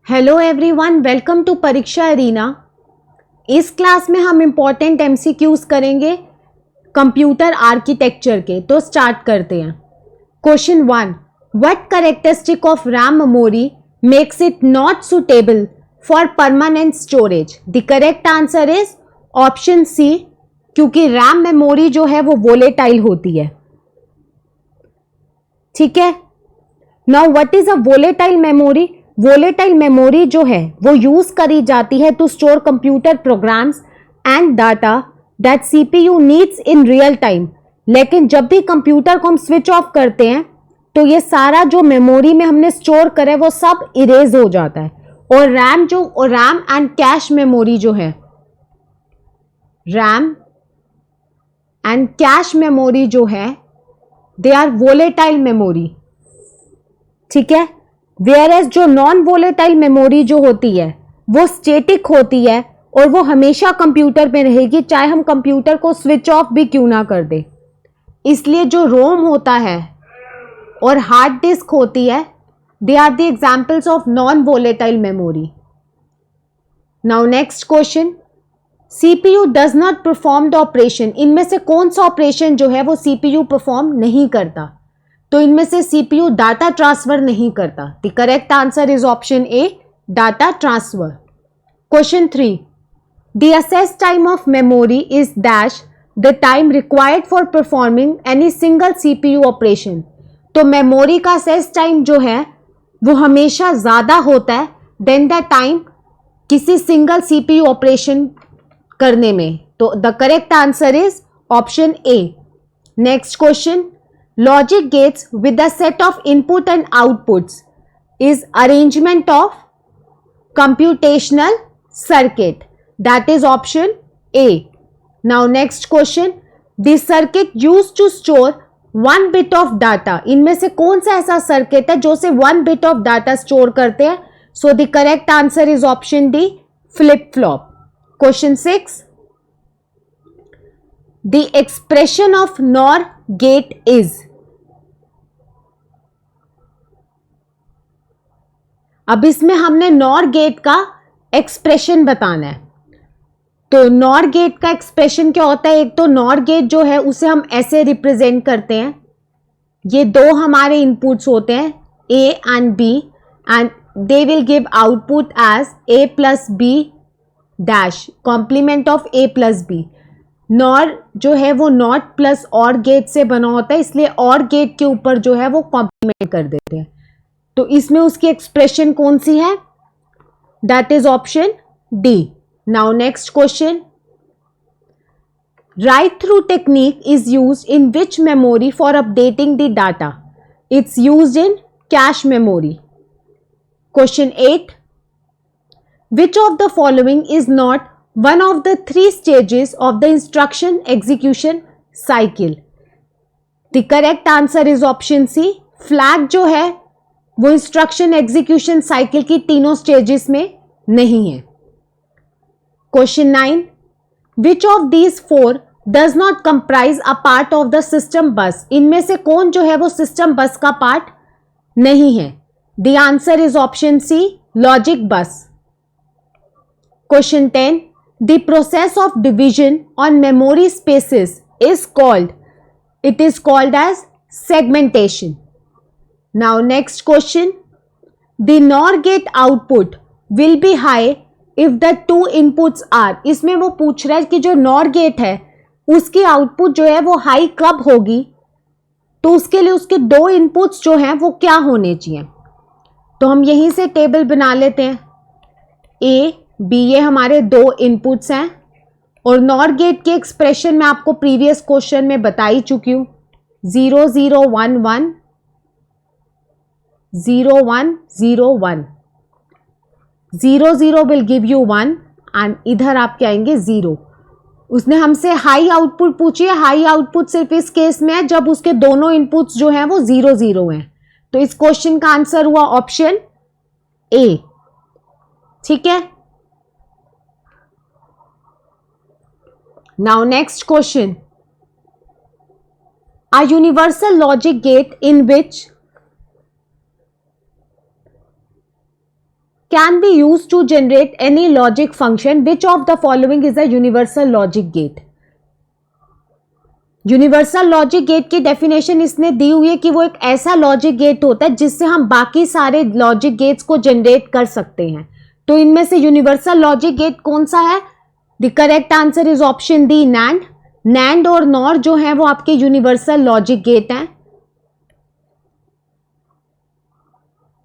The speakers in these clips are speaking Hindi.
Hello everyone, welcome to Pariksha arena. इस क्लास में हम इम्पॉर्टेंट एमसीक्यूज करेंगे कंप्यूटर आर्किटेक्चर के। तो स्टार्ट करते हैं। Question 1, what characteristic of RAM memory makes it not suitable for permanent storage? The correct answer is option C, क्योंकि रैम मेमोरी जो है वो वोलेटाइल होती है। ठीक है। Now what is a volatile memory? Volatile memory जो है वो यूज करी जाती है to store computer programs and data that CPU needs in real time. लेकिन जब भी कंप्यूटर को हम स्विच ऑफ करते हैं तो ये सारा जो मेमोरी में हमने स्टोर करे वो सब इरेज हो जाता है। और रैम एंड कैश मेमोरी जो है, रैम एंड कैश मेमोरी जो है, दे आर वोलेटाइल मेमोरी। ठीक है। वेयर एज जो नॉन वोलेटाइल मेमोरी जो होती है वो स्टेटिक होती है और वो हमेशा कंप्यूटर में रहेगी, चाहे हम कंप्यूटर को स्विच ऑफ भी क्यों ना कर दे। इसलिए जो रोम होता है और हार्ड डिस्क होती है, they are the examples of non volatile memory. Now next question, CPU does not perform the operation. इनमें से कौन सा ऑपरेशन जो है वो सीपीयू परफॉर्म नहीं करता? तो इनमें से सीपीयू डाटा ट्रांसफर नहीं करता। The correct answer is option A, data transfer. Question 3, the assess time of memory is dash the time required for performing any single CPU operation. तो मेमोरी का असेस टाइम जो है वो हमेशा ज्यादा होता है देन द टाइम किसी सिंगल सीपीयू ऑपरेशन करने में। तो the correct answer is option A. Next question, logic gates with a set of input and outputs is arrangement of computational circuit. That is option A. Now next question, the circuit used to store 1 bit of data. इनमें से कौन सा ऐसा सर्किट है जो से 1 bit of data स्टोर करते हैं? So the correct answer is option D, flip flop. Question 6, the expression of NOR gate is. अब इसमें हमने नॉर गेट का एक्सप्रेशन बताना है। तो नॉर गेट का एक्सप्रेशन क्या होता है? एक तो नॉर गेट जो है उसे हम ऐसे रिप्रेजेंट करते हैं, ये दो हमारे इनपुट्स होते हैं A and B and they will give output as A plus B dash complement of A plus B. NOR जो है वो नॉट प्लस और गेट से बना होता है, इसलिए और गेट के ऊपर जो है वो कॉम्प्लीमेंट कर देते हैं। तो इसमें उसकी एक्सप्रेशन कौन सी है? That is option D. Now next question, write through technique is used in which memory for updating the data? It's used in cache memory. Question 8, which of the following is not one of the 3 stages of the instruction execution cycle? The correct answer is option C, flag जो है वो इंस्ट्रक्शन एग्जीक्यूशन साइकिल की तीनों स्टेजेस में नहीं है। Question 9, which of these 4 does not comprise a part of the system बस? इनमें से कौन जो है वो सिस्टम बस का पार्ट नहीं है? The answer is option C, logic बस। Question 10, the process of division on memory spaces is called, it is called as segmentation. Now next question, the NOR gate output will be high if the 2 inputs are. इसमें वो पूछ रहा है कि जो NOR gate है उसकी आउटपुट जो है वो हाई कब होगी? तो उसके लिए उसके 2 इनपुट्स जो हैं वो क्या होने चाहिए? तो हम यहीं से टेबल बना लेते हैं। A, B ये हमारे 2 इनपुट्स हैं और NOR गेट के एक्सप्रेशन में आपको प्रीवियस क्वेश्चन में बता ही चुकी हूँ। 0 0 1 1 0 1 0 1, 0 0 विल गिव यू 1 एंड इधर आपके आएंगे 0। उसने हमसे हाई आउटपुट पूछी है। हाई आउटपुट सिर्फ इस केस में है जब उसके दोनों इनपुट्स जो हैं वो 0 0 हैं। तो इस क्वेश्चन का आंसर हुआ ऑप्शन ए। ठीक है। Now next question, a universal logic get in which can be used to generate any logic function. Which of the following is a universal logic gate? Universal logic gate की डेफिनेशन इसने दी हुई है कि वो एक ऐसा लॉजिक गेट होता है जिससे हम बाकी सारे लॉजिक गेट्स को जनरेट कर सकते हैं. तो इनमें से यूनिवर्सल लॉजिक गेट कौन सा है? The correct answer is option D, NAND. NAND और नॉर जो है वो आपके यूनिवर्सल लॉजिक गेट हैं.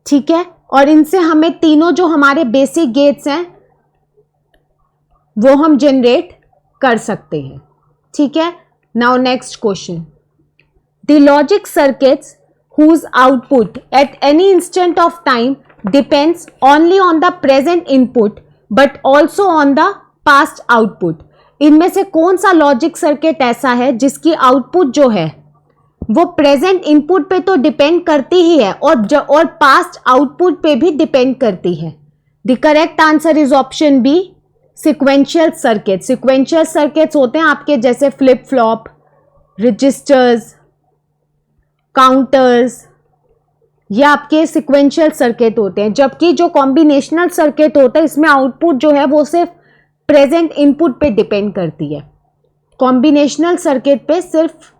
ठीक है, और इनसे हमें तीनों जो हमारे बेसिक गेट्स हैं वो हम जनरेट कर सकते हैं. ठीक है. Now next question. The logic circuits whose output at any instant of time depends only on the present input but also on the past output. इनमें से कौन सा लॉजिक सर्किट ऐसा है जिसकी आउटपुट जो है वो प्रेजेंट इनपुट पे तो डिपेंड करती ही है और पास्ट आउटपुट पे भी डिपेंड करती है? The correct answer is option B, sequential circuit. Sequential circuits होते हैं आपके जैसे फ्लिप फ्लॉप, रजिस्टर्स, काउंटर्स, ये आपके सिक्वेंशियल सर्किट होते हैं. जबकि जो कॉम्बिनेशनल सर्किट होता है इसमें आउटपुट जो है वो सिर्फ प्रेजेंट इनपुट पे डिपेंड करती है. कॉम्बिनेशनल सर्किट पे सिर्फ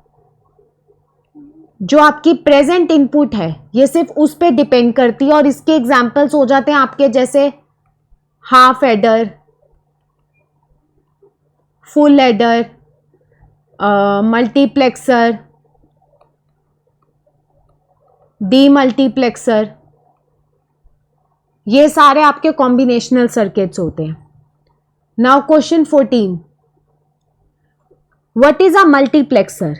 जो आपकी प्रेजेंट इनपुट है ये सिर्फ उस पे डिपेंड करती है. और इसके एग्जांपल्स हो जाते हैं आपके जैसे half adder, full adder, multiplexer, demultiplexer, ये सारे आपके कॉम्बिनेशनल सर्किट्स होते हैं. Now question 14. What is a multiplexer?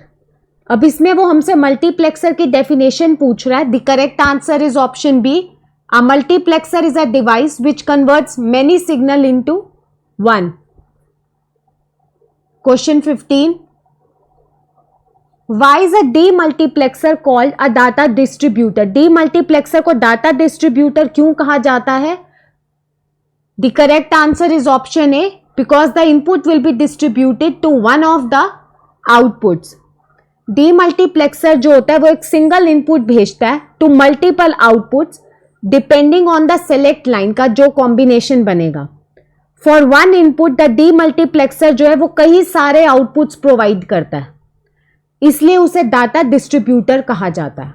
अब इसमें वो हमसे मल्टीप्लेक्सर की डेफिनेशन पूछ रहा है. The correct answer is option B, a multiplexer is a device which converts many signal into one. Question 15. Why is a demultiplexer called a data distributor? Demultiplexer को डाटा डिस्ट्रीब्यूटर क्यों कहा जाता है? The correct answer is option A, because the input will be distributed to one of the outputs. Demultiplexer जो होता है वो एक सिंगल इनपुट भेजता है to multiple outputs depending on the select line का जो कॉम्बिनेशन बनेगा. For one input the demultiplexer जो है वो कई सारे आउटपुट्स प्रोवाइड करता है, इसलिए उसे डाटा डिस्ट्रीब्यूटर कहा जाता है.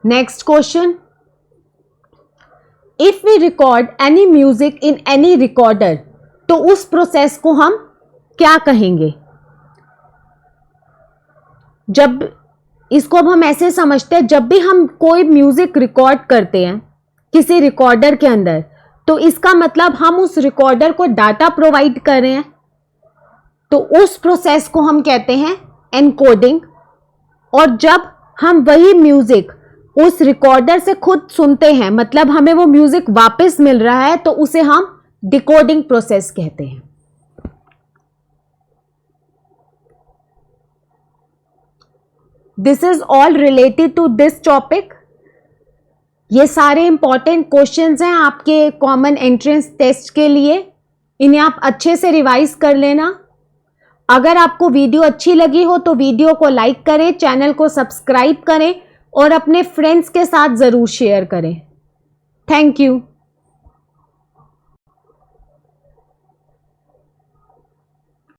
Next question. If we record any music in any recorder, तो उस प्रोसेस को हम क्या कहेंगे? जब इसको अब हम ऐसे समझते हैं, जब भी हम कोई म्यूजिक रिकॉर्ड करते हैं किसी रिकॉर्डर के अंदर, तो इसका मतलब हम उस रिकॉर्डर को डाटा प्रोवाइड कर रहे हैं. तो उस प्रोसेस को हम कहते हैं एनकोडिंग. और जब हम वही म्यूजिक उस रिकॉर्डर से खुद सुनते हैं, मतलब हमें वो म्यूजिक वापस मिल रहा है, तो उसे हम डिकोडिंग प्रोसेस कहते हैं. This is all related to this topic. ये सारे इंपॉर्टेंट क्वेश्चंस हैं आपके कॉमन एंट्रेंस टेस्ट के लिए. इन्हें आप अच्छे से रिवाइज कर लेना. अगर आपको वीडियो अच्छी लगी हो तो वीडियो को लाइक करें, चैनल को सब्सक्राइब करें और अपने फ्रेंड्स के साथ ज़रूर शेयर करें. Thank you.